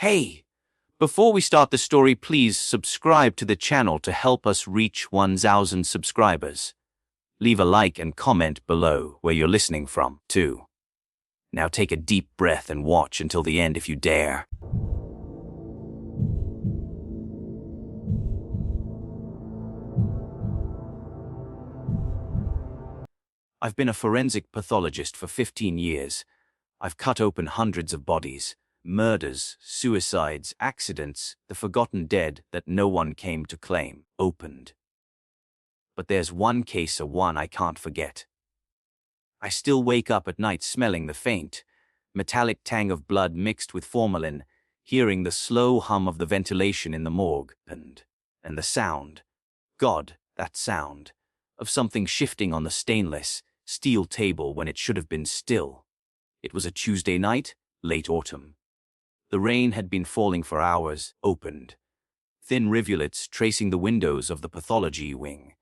Hey, before we start the story, please subscribe to the channel to help us reach 1,000 subscribers. Leave a like and comment below where you're listening from, too. Now take a deep breath and watch until the end if you dare. I've been a forensic pathologist for 15 years. I've cut open hundreds of bodies, murders, suicides, accidents, the forgotten dead that no one came to claim, opened. But there's one case, one I can't forget. I still wake up at night smelling the faint, metallic tang of blood mixed with formalin, hearing the slow hum of the ventilation in the morgue, and the sound, God, that sound, of something shifting on the stainless steel table when it should have been still. It was a Tuesday night, late autumn. The rain had been falling for hours, opened. Thin rivulets tracing the windows of the pathology wing.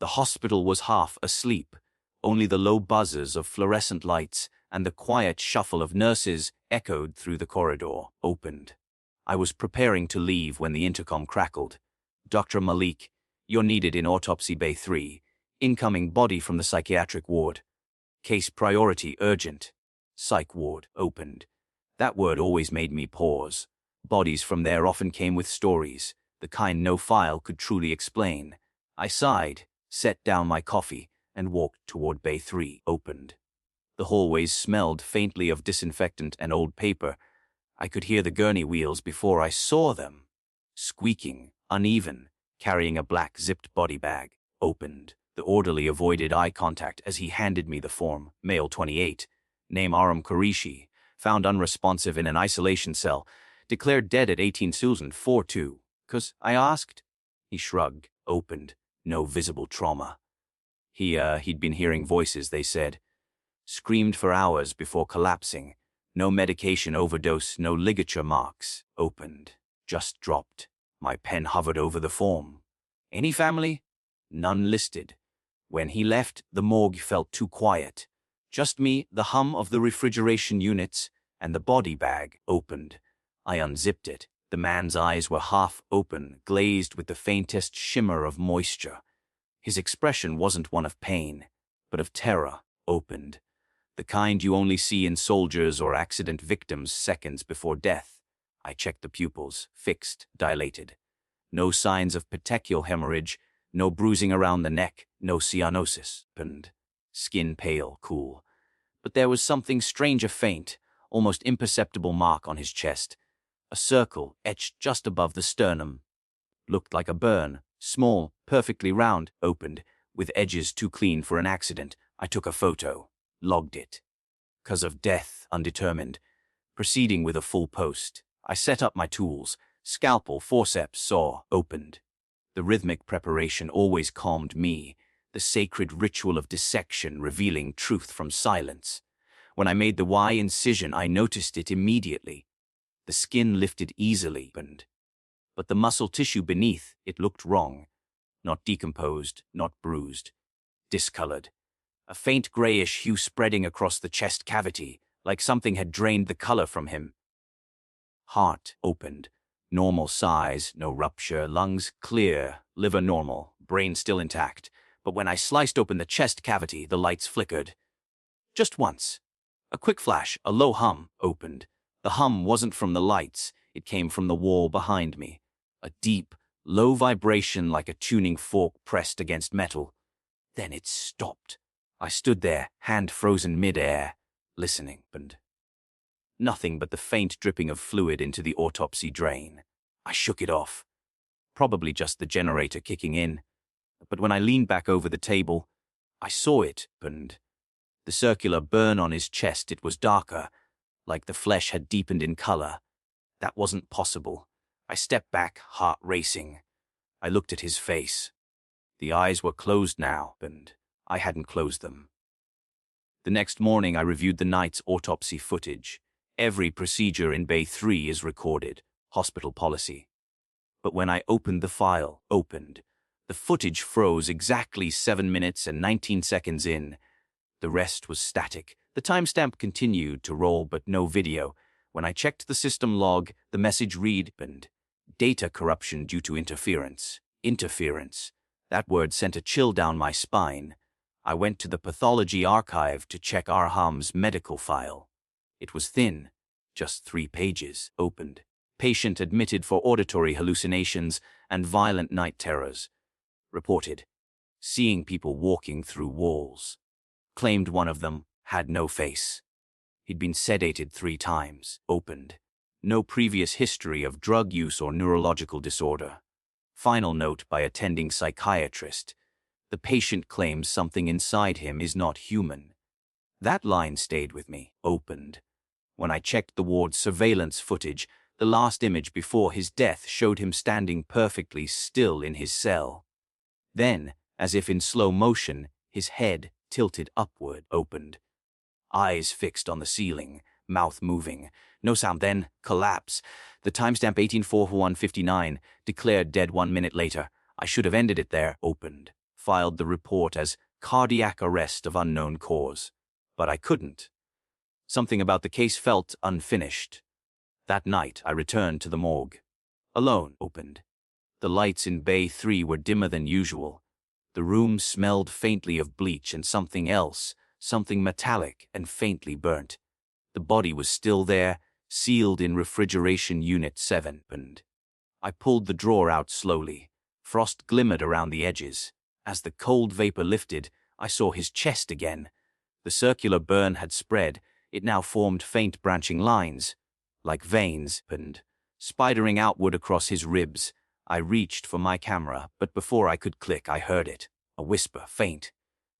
The hospital was half asleep. Only the low buzzes of fluorescent lights and the quiet shuffle of nurses echoed through the corridor, opened. I was preparing to leave when the intercom crackled. Dr. Malik, you're needed in Autopsy Bay 3. Incoming body from the psychiatric ward. Case priority urgent. Psych ward, opened. That word always made me pause. Bodies from there often came with stories, the kind no file could truly explain. I sighed, set down my coffee, and walked toward Bay 3, opened. The hallways smelled faintly of disinfectant and old paper. I could hear the gurney wheels before I saw them. Squeaking, uneven, carrying a black zipped body bag, opened. The orderly avoided eye contact as he handed me the form, male 28, name Aram Qureshi, found unresponsive in an isolation cell, declared dead at 18 Susan 42. 'Cause I asked? He shrugged, opened, no visible trauma. He'd been hearing voices, they said. Screamed for hours before collapsing. No medication overdose, no ligature marks. Opened. Just dropped. My pen hovered over the form. Any family? None listed. When he left, the morgue felt too quiet. Just me, the hum of the refrigeration units, and the body bag, opened. I unzipped it. The man's eyes were half open, glazed with the faintest shimmer of moisture. His expression wasn't one of pain, but of terror, opened. The kind you only see in soldiers or accident victims seconds before death. I checked the pupils, fixed, dilated. No signs of petechial hemorrhage, no bruising around the neck, no cyanosis, opened. Skin pale, cool. But there was something strange, a faint, almost imperceptible mark on his chest. A circle etched just above the sternum. Looked like a burn, small, perfectly round, opened, with edges too clean for an accident. I took a photo, logged it. 'Cause of death, undetermined. Proceeding with a full post. I set up my tools, scalpel, forceps, saw, opened. The rhythmic preparation always calmed me, the sacred ritual of dissection revealing truth from silence. When I made the Y incision, I noticed it immediately. The skin lifted easily, but the muscle tissue beneath, it looked wrong. Not decomposed, not bruised. Discolored. A faint grayish hue spreading across the chest cavity, like something had drained the color from him. Heart opened. Normal size, no rupture, lungs clear, liver normal, brain still intact. But when I sliced open the chest cavity, the lights flickered. Just once. A quick flash, a low hum, opened. The hum wasn't from the lights, it came from the wall behind me. A deep, low vibration like a tuning fork pressed against metal. Then it stopped. I stood there, hand frozen mid-air, listening, and nothing but the faint dripping of fluid into the autopsy drain. I shook it off. Probably just the generator kicking in. But when I leaned back over the table, I saw it, and the circular burn on his chest, it was darker, like the flesh had deepened in color. That wasn't possible. I stepped back, heart racing. I looked at his face. The eyes were closed now, and I hadn't closed them. The next morning, I reviewed the night's autopsy footage. Every procedure in Bay 3 is recorded, hospital policy. But when I opened the file, the footage froze exactly 7 minutes and 19 seconds in. The rest was static. The timestamp continued to roll, but no video. When I checked the system log, the message read, data corruption due to interference. Interference. That word sent a chill down my spine. I went to the pathology archive to check Arham's medical file. It was thin, just 3 pages, opened. Patient admitted for auditory hallucinations and violent night terrors. Reported. Seeing people walking through walls. Claimed one of them had no face. He'd been sedated 3 times. Opened. No previous history of drug use or neurological disorder. Final note by attending psychiatrist. The patient claims something inside him is not human. That line stayed with me. Opened. When I checked the ward's surveillance footage, the last image before his death showed him standing perfectly still in his cell. Then, as if in slow motion, his head tilted upward. Opened. Eyes fixed on the ceiling, mouth moving. No sound, then collapse. The timestamp 1841:59, declared dead 1 minute later. I should have ended it there. Opened. Filed the report as cardiac arrest of unknown cause. But I couldn't. Something about the case felt unfinished. That night, I returned to the morgue. Alone. Opened. The lights in Bay 3 were dimmer than usual. The room smelled faintly of bleach and something else, something metallic and faintly burnt. The body was still there, sealed in refrigeration unit 7. I pulled the drawer out slowly. Frost glimmered around the edges. As the cold vapor lifted, I saw his chest again. The circular burn had spread. It now formed faint branching lines, like veins, spidering outward across his ribs. I reached for my camera, but before I could click, I heard it. A whisper, faint,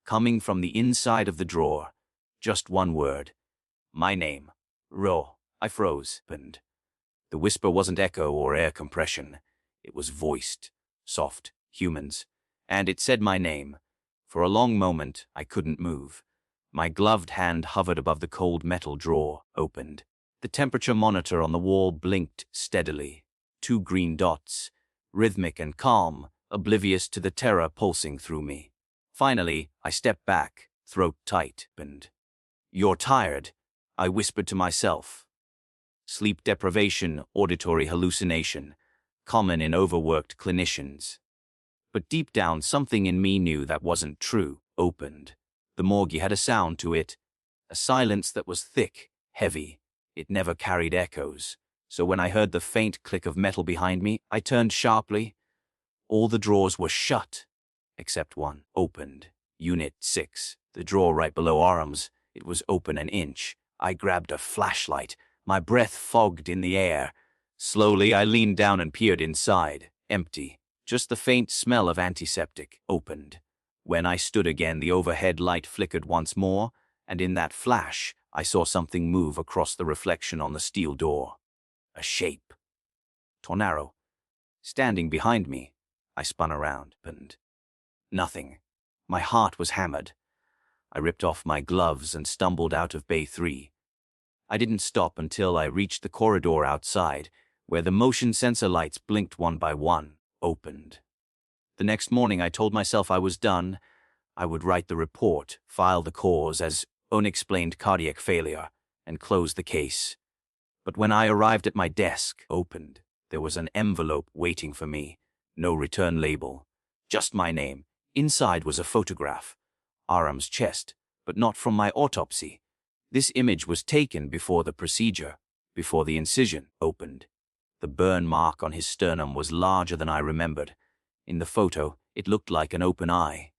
coming from the inside of the drawer. Just one word. My name. Ro. I froze. The whisper wasn't echo or air compression. It was voiced, soft, humans. And it said my name. For a long moment, I couldn't move. My gloved hand hovered above the cold metal drawer. Opened. The temperature monitor on the wall blinked steadily. 2 green dots, rhythmic and calm, oblivious to the terror pulsing through me. Finally, I stepped back, throat tight. You're tired, I whispered to myself. Sleep deprivation, auditory hallucination, common in overworked clinicians. But deep down, something in me knew that wasn't true. Opened. The morgue had a sound to it, a silence that was thick, heavy. It never carried echoes. So when I heard the faint click of metal behind me, I turned sharply. All the drawers were shut, except one. Opened. Unit 6, the drawer right below Arham's. It was open an inch. I grabbed a flashlight. My breath fogged in the air. Slowly, I leaned down and peered inside. Empty. Just the faint smell of antiseptic. Opened. When I stood again, the overhead light flickered once more, and in that flash, I saw something move across the reflection on the steel door. A shape. Tornaro. Standing behind me, I spun around, and nothing. My heart was hammered. I ripped off my gloves and stumbled out of Bay 3. I didn't stop until I reached the corridor outside, where the motion sensor lights blinked one by one. Opened. The next morning, I told myself I was done. I would write the report, file the cause as unexplained cardiac failure, and close the case. But when I arrived at my desk, opened, there was an envelope waiting for me. No return label. Just my name. Inside was a photograph. Arham's chest, but not from my autopsy. This image was taken before the procedure, before the incision. Opened. The burn mark on his sternum was larger than I remembered. In the photo, it looked like an open eye.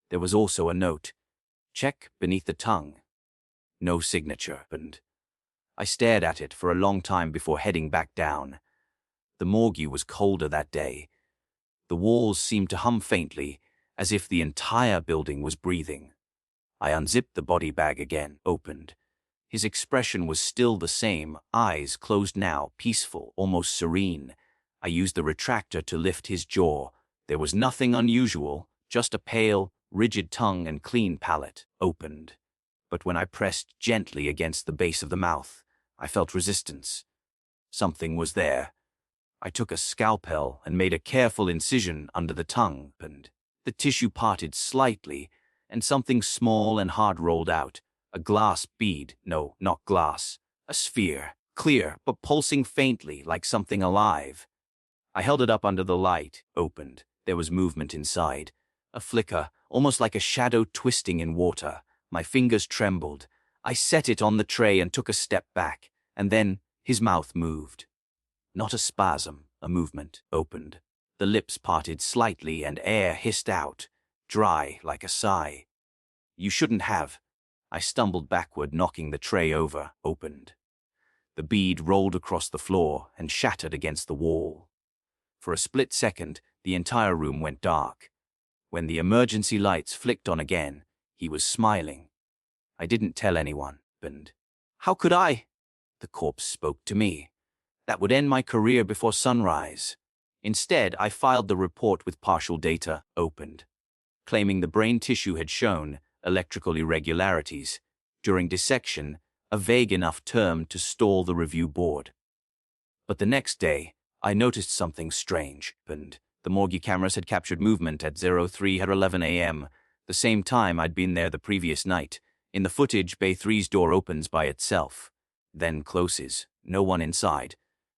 There was also a note. Check beneath the tongue. No signature. And I stared at it for a long time before heading back down. The morgue was colder that day. The walls seemed to hum faintly, as if the entire building was breathing. I unzipped the body bag again. Opened. His expression was still the same, eyes closed now, peaceful, almost serene. I used the retractor to lift his jaw. There was nothing unusual, just a pale, rigid tongue and clean palate. Opened. But when I pressed gently against the base of the mouth, I felt resistance. Something was there. I took a scalpel and made a careful incision under the tongue, and the tissue parted slightly, and something small and hard rolled out. A glass bead. No, not glass. A sphere. clear, but pulsing faintly like something alive. I held it up under the light, opened. There was movement inside. A flicker, almost like a shadow twisting in water. My fingers trembled. I set it on the tray and took a step back, and then his mouth moved. Not a spasm, a movement, opened. The lips parted slightly and air hissed out, dry like a sigh. You shouldn't have. I stumbled backward, knocking the tray over, opened. The bead rolled across the floor and shattered against the wall. For a split second, the entire room went dark. When the emergency lights flicked on again, he was smiling. I didn't tell anyone, and how could I? The corpse spoke to me. That would end my career before sunrise. Instead, I filed the report with partial data, opened, claiming the brain tissue had shown electrical irregularities. During dissection, a vague enough term to stall the review board. But the next day, I noticed something strange, and the morgue cameras had captured movement at 03:11 a.m., the same time I'd been there the previous night. In the footage, Bay 3's door opens by itself, then closes, no one inside,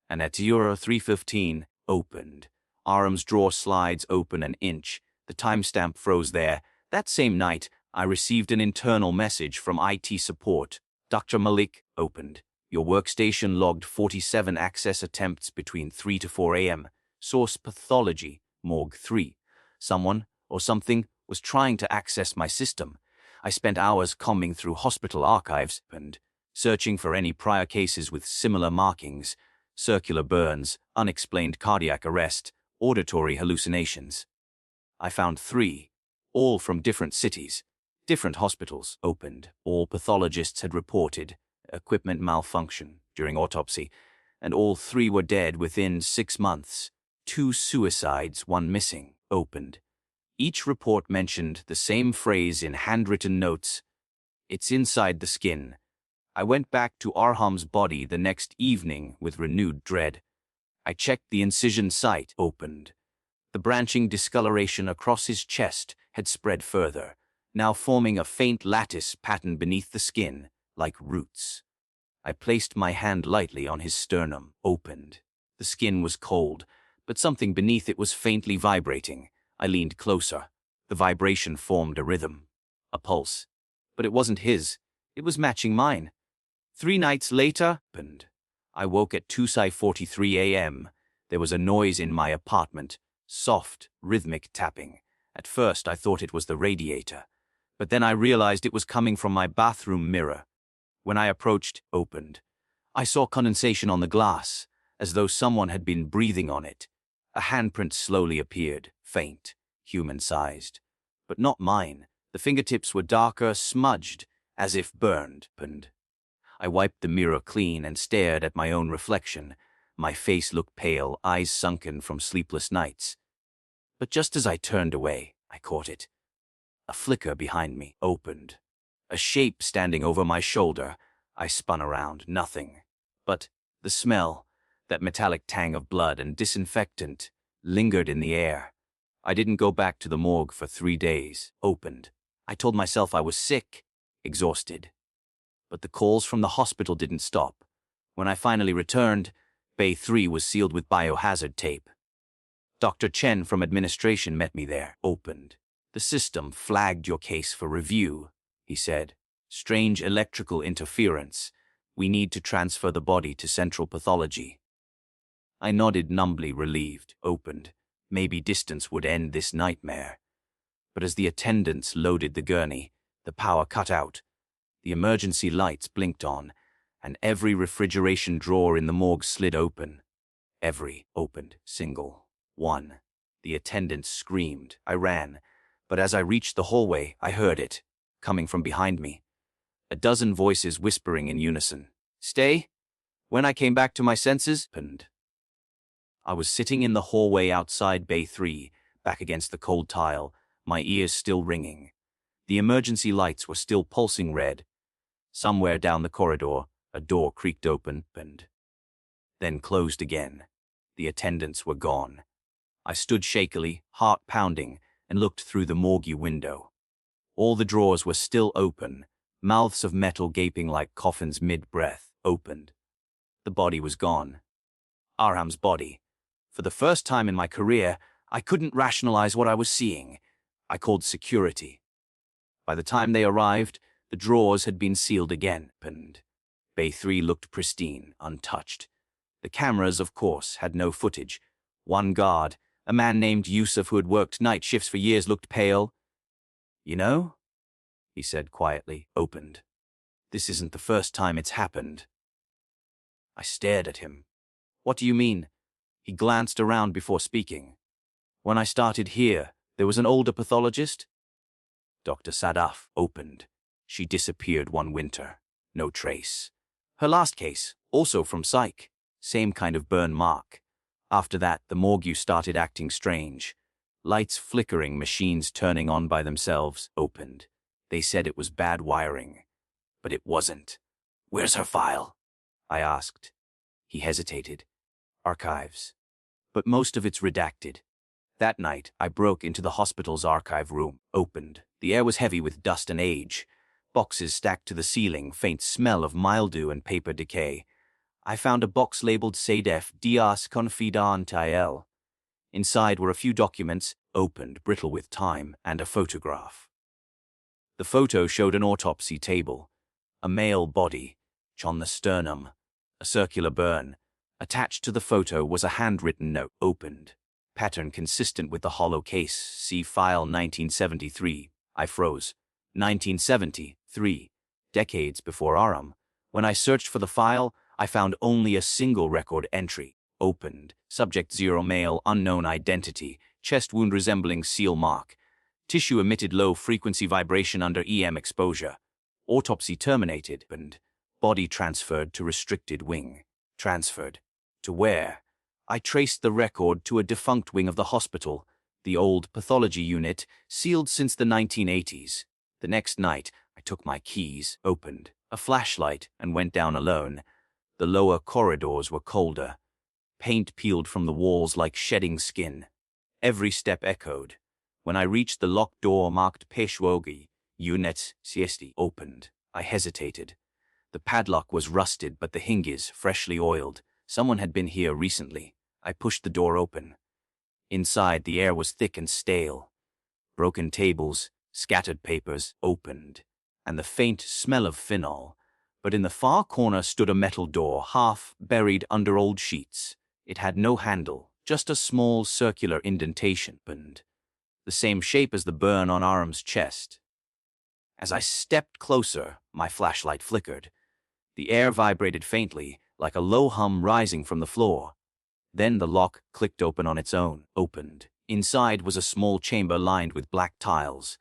and at 03:15, opened. Arm's drawer slides open an inch. The timestamp froze there. That same night, I received an internal message from IT support. Dr. Malik, opened. Your workstation logged 47 access attempts between 3 to 4 a.m. Source pathology, Morgue 3. Someone or something was trying to access my system. I spent hours combing through hospital archives and searching for any prior cases with similar markings: circular burns, unexplained cardiac arrest, auditory hallucinations. I found 3, all from different cities. Different hospitals, opened. All pathologists had reported equipment malfunction during autopsy, and all 3 were dead within 6 months. 2 suicides, 1 missing, opened. Each report mentioned the same phrase in handwritten notes: it's inside the skin. I went back to Arham's body the next evening with renewed dread. I checked the incision site, opened. The branching discoloration across his chest had spread further, now forming a faint lattice pattern beneath the skin, like roots. I placed my hand lightly on his sternum, opened. The skin was cold, but something beneath it was faintly vibrating. I leaned closer. The vibration formed a rhythm, a pulse. But it wasn't his. It was matching mine. 3 nights later, I woke at 2:43 a.m. There was a noise in my apartment, soft, rhythmic tapping. At first I thought it was the radiator, but then I realized it was coming from my bathroom mirror. When I approached, opened, I saw condensation on the glass, as though someone had been breathing on it. A handprint slowly appeared, faint, human-sized. But not mine. The fingertips were darker, smudged, as if burned. I wiped the mirror clean and stared at my own reflection. My face looked pale, eyes sunken from sleepless nights. But just as I turned away, I caught it. A flicker behind me, opened. A shape standing over my shoulder. I spun around, nothing. But the smell, that metallic tang of blood and disinfectant, lingered in the air. I didn't go back to the morgue for 3 days, opened. I told myself I was sick, exhausted. But the calls from the hospital didn't stop. When I finally returned, Bay 3 was sealed with biohazard tape. Dr. Chen from administration met me there, opened. The system flagged your case for review, he said. Strange electrical interference. We need to transfer the body to central pathology. I nodded, numbly relieved, opened. Maybe distance would end this nightmare. But as the attendants loaded the gurney, the power cut out. The emergency lights blinked on, and every refrigeration drawer in the morgue slid open. Every opened, single one. The attendants screamed. I ran, but as I reached the hallway, I heard it, coming from behind me. A dozen voices whispering in unison. Stay? When I came back to my senses, I was sitting in the hallway outside Bay 3, back against the cold tile, my ears still ringing. The emergency lights were still pulsing red. Somewhere down the corridor, a door creaked open and then closed again. The attendants were gone. I stood shakily, heart pounding, and looked through the morgue window. All the drawers were still open, mouths of metal gaping like coffins mid-breath, opened. The body was gone. Arham's body. For the first time in my career, I couldn't rationalize what I was seeing. I called security. By the time they arrived, the drawers had been sealed again, and Bay 3 looked pristine, untouched. The cameras, of course, had no footage. One guard, a man named Yusuf who had worked night shifts for years, looked pale. "You know," he said quietly, opened. "This isn't the first time it's happened." I stared at him. "What do you mean?" He glanced around before speaking. "When I started here, there was an older pathologist." Dr. Sadaf opened. She disappeared one winter. No trace. Her last case, also from psych. Same kind of burn mark. After that, the morgue started acting strange. Lights flickering, machines turning on by themselves, opened. They said it was bad wiring. But it wasn't. "Where's her file?" I asked. He hesitated. "Archives. But most of it's redacted." That night, I broke into the hospital's archive room, opened. The air was heavy with dust and age. Boxes stacked to the ceiling, faint smell of mildew and paper decay. I found a box labeled Sedef Dias Confidencial. Inside were a few documents, opened, brittle with time, and a photograph. The photo showed an autopsy table. A male body, on the sternum. A circular burn. Attached to the photo was a handwritten note, opened. Pattern consistent with the hollow case. See file 1973. I froze. 1973. Decades before Aram. When I searched for the file, I found only a single record entry. Opened. Subject 0 male, unknown identity. Chest wound resembling seal mark. Tissue emitted low-frequency vibration under EM exposure. Autopsy terminated. And body transferred to restricted wing. Transferred. To where? I traced the record to a defunct wing of the hospital, the old pathology unit, sealed since the 1980s. The next night, I took my keys, opened a flashlight, and went down alone. The lower corridors were colder. Paint peeled from the walls like shedding skin. Every step echoed. When I reached the locked door marked Peshwogi, Unit Siesti, opened. I hesitated. The padlock was rusted, but the hinges freshly oiled. Someone had been here recently. I pushed the door open. Inside, the air was thick and stale. Broken tables, scattered papers, opened, and the faint smell of phenol. But in the far corner stood a metal door, half buried under old sheets. It had no handle, just a small circular indentation, and the same shape as the burn on Aram's chest. As I stepped closer, my flashlight flickered. The air vibrated faintly, like a low hum rising from the floor. Then the lock clicked open on its own, opened. Inside was a small chamber lined with black tiles.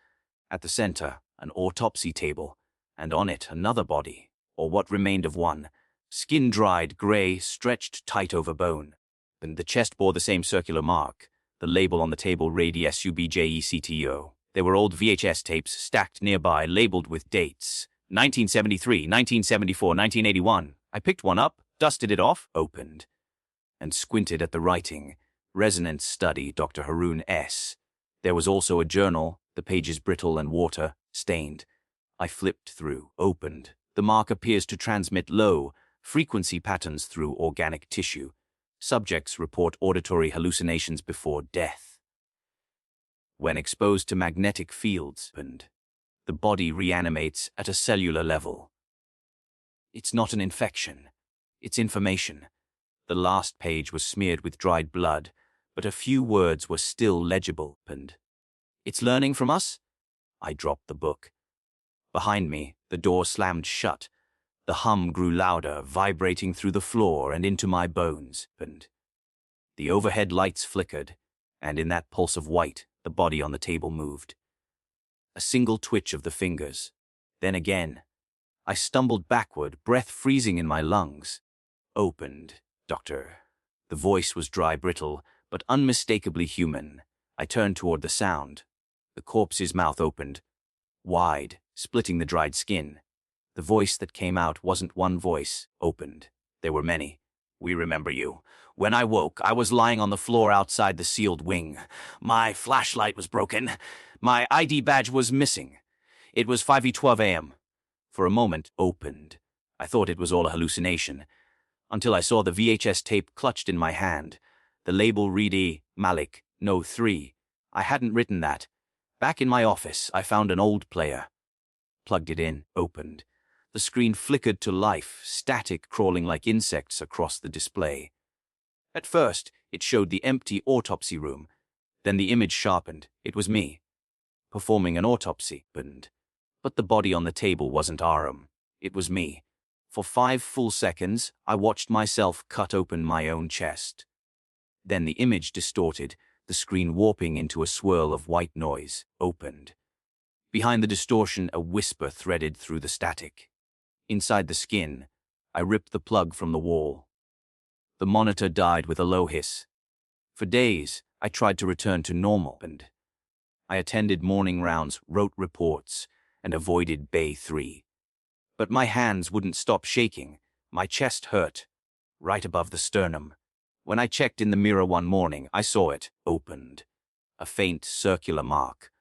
At the center, an autopsy table, and on it another body, or what remained of one, skin-dried, gray, stretched tight over bone. And the chest bore the same circular mark. The label on the table read SUBJECTO. There were old VHS tapes stacked nearby, labeled with dates. 1973, 1974, 1981. I picked one up, dusted it off, opened, and squinted at the writing. Resonance study, Dr. Haroon S. There was also a journal, the pages brittle and water-stained. I flipped through, opened. The mark appears to transmit low-frequency patterns through organic tissue. Subjects report auditory hallucinations before death. When exposed to magnetic fields, and the body reanimates at a cellular level. It's not an infection. It's information. The last page was smeared with dried blood, but a few words were still legible, and it's learning from us? I dropped the book. Behind me, the door slammed shut. The hum grew louder, vibrating through the floor and into my bones, and the overhead lights flickered, and in that pulse of white, the body on the table moved. A single twitch of the fingers. Then again. I stumbled backward, breath freezing in my lungs. Opened. Doctor. The voice was dry, brittle, but unmistakably human. I turned toward the sound. The corpse's mouth opened, wide, splitting the dried skin. The voice that came out wasn't one voice, opened. There were many. "We remember you. When I woke, I was lying on the floor outside the sealed wing. My flashlight was broken. My ID badge was missing. It was 5:12 a.m. For a moment, opened. I thought it was all a hallucination. until I saw the VHS tape clutched in my hand. The label read E. Malik, No 3. I hadn't written that. Back in my office, I found an old player. Plugged it in, opened. The screen flickered to life, static crawling like insects across the display. At first, it showed the empty autopsy room. Then the image sharpened. It was me, performing an autopsy. But the body on the table wasn't Aram. It was me. For 5 full seconds, I watched myself cut open my own chest. Then the image distorted, the screen warping into a swirl of white noise, opened. Behind the distortion, a whisper threaded through the static. Inside the skin, I ripped the plug from the wall. The monitor died with a low hiss. For days, I tried to return to normal, and I attended morning rounds, wrote reports, and avoided Bay 3. But my hands wouldn't stop shaking. My chest hurt, right above the sternum. When I checked in the mirror one morning, I saw it, opened. A faint circular mark,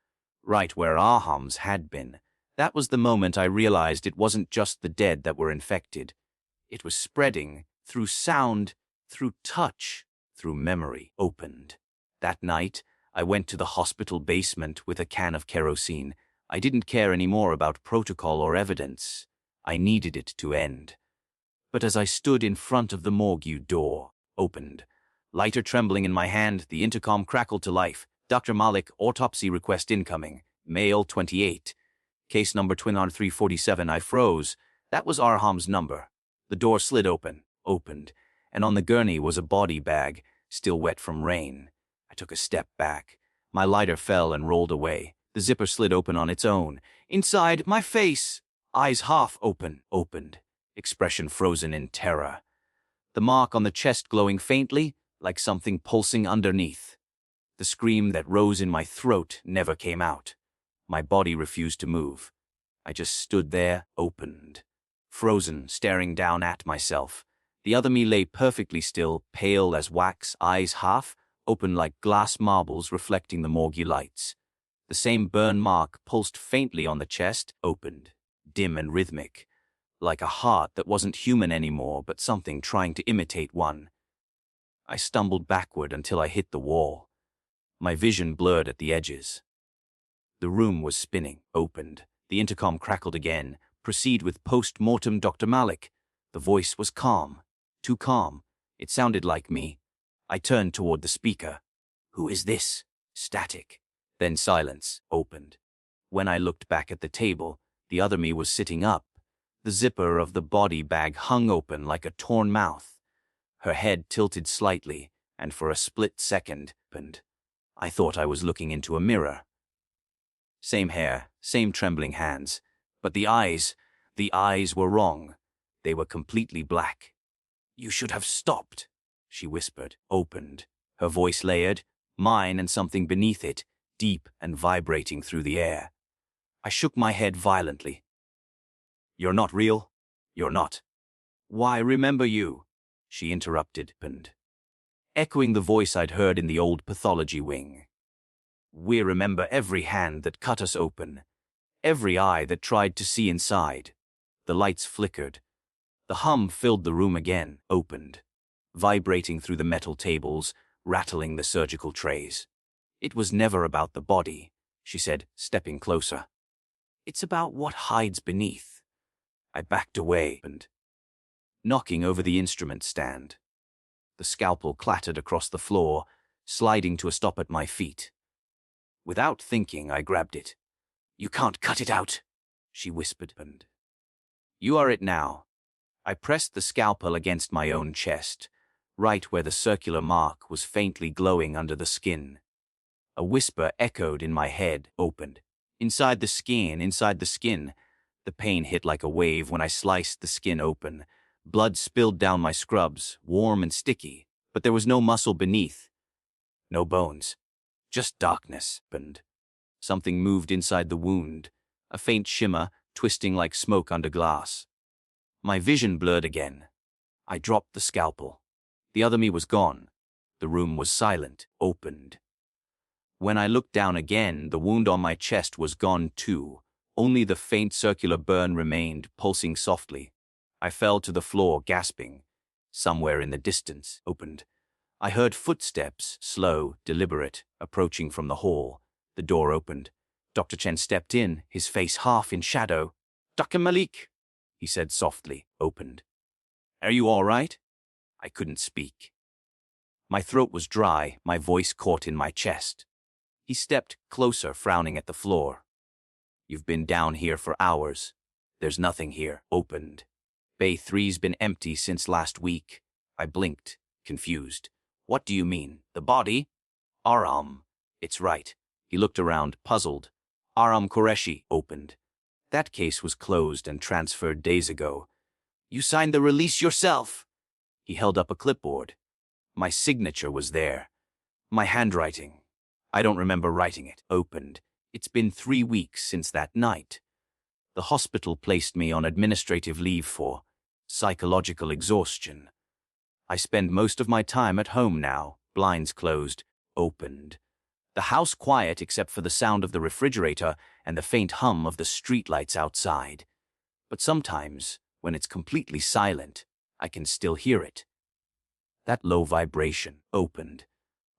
right where Aham's had been. That was the moment I realized it wasn't just the dead that were infected. It was spreading, through sound, through touch, through memory, opened. That night, I went to the hospital basement with a can of kerosene. I didn't care anymore about protocol or evidence. I needed it to end. But as I stood in front of the morgue door, opened. Lighter trembling in my hand, the intercom crackled to life. Dr. Malik, autopsy request incoming. Male 28. Case number 347. I froze. That was Arham's number. The door slid open, opened, and on the gurney was a body bag, still wet from rain. I took a step back. My lighter fell and rolled away. The zipper slid open on its own. Inside, my face, eyes half open, opened, expression frozen in terror. The mark on the chest glowing faintly, like something pulsing underneath. The scream that rose in my throat never came out. My body refused to move. I just stood there, opened, frozen, staring down at myself. The other me lay perfectly still, pale as wax, eyes half open like glass marbles reflecting the morgue lights. The same burn mark pulsed faintly on the chest, opened, dim and rhythmic, like a heart that wasn't human anymore but something trying to imitate one. I stumbled backward until I hit the wall. My vision blurred at the edges. The room was spinning, opened. The intercom crackled again. Proceed with post-mortem, Dr. Malik. The voice was calm, too calm. It sounded like me. I turned toward the speaker. Who is this? Static. Then silence, opened. When I looked back at the table, the other me was sitting up. The zipper of the body bag hung open like a torn mouth. Her head tilted slightly, and for a split second, I thought I was looking into a mirror. Same hair, same trembling hands, but the eyes were wrong. They were completely black. You should have stopped, she whispered, opened. Her voice layered, mine and something beneath it, deep and vibrating through the air. I shook my head violently. You're not real? You're not. Why, remember you, she interrupted, echoing the voice I'd heard in the old pathology wing. We remember every hand that cut us open, every eye that tried to see inside. The lights flickered. The hum filled the room again, opened, vibrating through the metal tables, rattling the surgical trays. It was never about the body, she said, stepping closer. It's about what hides beneath. I backed away, knocking over the instrument stand. The scalpel clattered across the floor, sliding to a stop at my feet. Without thinking, I grabbed it. You can't cut it out, she whispered. You are it now. I pressed the scalpel against my own chest, right where the circular mark was faintly glowing under the skin. A whisper echoed in my head, opened. Inside the skin, inside the skin. The pain hit like a wave when I sliced the skin open. Blood spilled down my scrubs, warm and sticky, but there was no muscle beneath. No bones. Just darkness. Something moved inside the wound, a faint shimmer, twisting like smoke under glass. My vision blurred again. I dropped the scalpel. The other me was gone. The room was silent, opened. When I looked down again, the wound on my chest was gone too. Only the faint circular burn remained, pulsing softly. I fell to the floor, gasping. somewhere in the distance. Opened. I heard footsteps, slow, deliberate, approaching from the hall. The door opened. Dr. Chen stepped in, his face half in shadow. "Dr. Malik," he said softly. Opened. "Are you all right?" I couldn't speak. My throat was dry, my voice caught in my chest. He stepped closer, frowning at the floor. "You've been down here for hours. There's nothing here." Opened. "Bay 3's been empty since last week." I blinked, confused. "What do you mean? The body?" "Aram." "It's right." He looked around, puzzled. "Aram Qureshi." Opened. "That case was closed and transferred days ago." "You signed the release yourself." He held up a clipboard. My signature was there. My handwriting. I don't remember writing it. Opened. "It's been 3 weeks since that night. The hospital placed me on administrative leave for psychological exhaustion. I spend most of my time at home now, blinds closed." Opened. The house quiet except for the sound of the refrigerator and the faint hum of the streetlights outside. But sometimes, when it's completely silent, I can still hear it. That low vibration. Opened.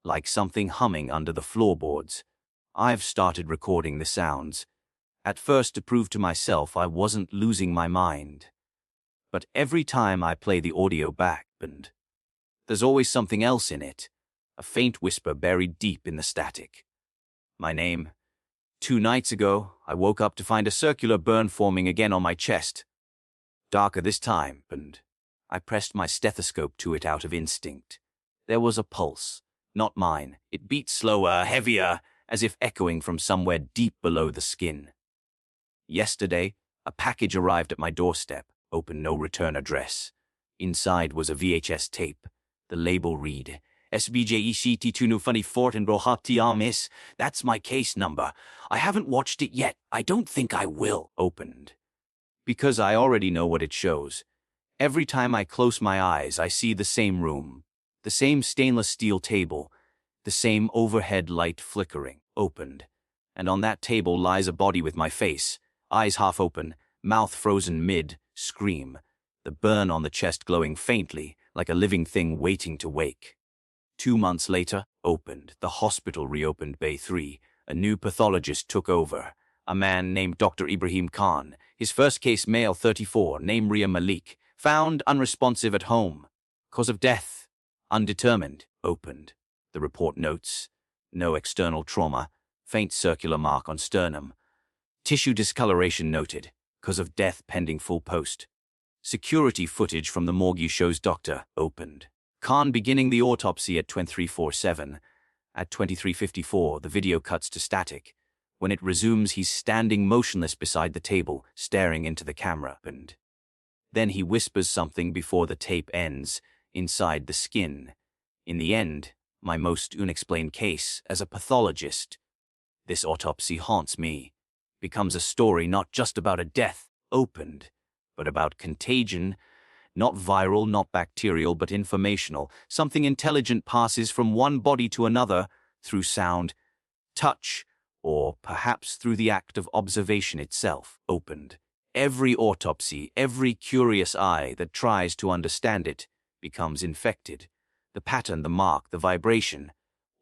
Like something humming under the floorboards. I've started recording the sounds. At first to prove to myself I wasn't losing my mind. But every time I play the audio back, and there's always something else in it. A faint whisper buried deep in the static. My name. 2 nights ago, I woke up to find a circular burn forming again on my chest. Darker this time, and I pressed my stethoscope to it out of instinct. There was a pulse, not mine. It beat slower, heavier, as if echoing from somewhere deep below the skin. Yesterday, a package arrived at my doorstep. Open, no return address. Inside was a VHS tape. The label read, "SBJECT2 Funny Fort and Rohati Amis. That's my case number. I haven't watched it yet. I don't think I will." Opened. Because I already know what it shows. Every time I close my eyes, I see the same room, the same stainless steel table, the same overhead light flickering. Opened. And on that table lies a body with my face, eyes half open, mouth frozen mid-scream, the burn on the chest glowing faintly, like a living thing waiting to wake. 2 months later, opened. The hospital reopened Bay 3. A new pathologist took over. A man named Dr. Ibrahim Khan. His first case, male 34, name Ria Malik. Found unresponsive at home. Cause of death, undetermined. Opened. The report notes, no external trauma, faint circular mark on sternum. Tissue discoloration noted. Cause of death pending full post. Security footage from the morgue shows doctor. Opened. Khan beginning the autopsy at 23:47. At 23:54, the video cuts to static. When it resumes, he's standing motionless beside the table, staring into the camera. And then he whispers something before the tape ends, inside the skin. In the end, my most unexplained case as a pathologist. This autopsy haunts me. Becomes a story not just about a death, opened, but about contagion. Not viral, not bacterial, but informational. Something intelligent passes from one body to another through sound, touch, or perhaps through the act of observation itself. Opened. Every autopsy, every curious eye that tries to understand it, becomes infected. The pattern, the mark, the vibration,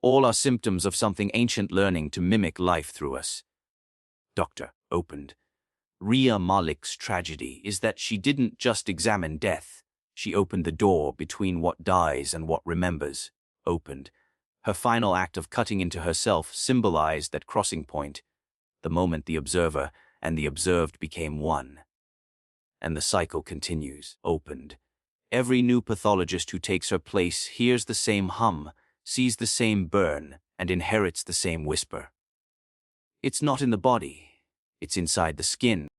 all are symptoms of something ancient learning to mimic life through us. Doctor. Opened. Ria Malik's tragedy is that she didn't just examine death. She opened the door between what dies and what remembers. Opened. Her final act of cutting into herself symbolized that crossing point, the moment the observer and the observed became one. And the cycle continues. Opened. Every new pathologist who takes her place hears the same hum, sees the same burn, and inherits the same whisper. It's not in the body. It's inside the skin.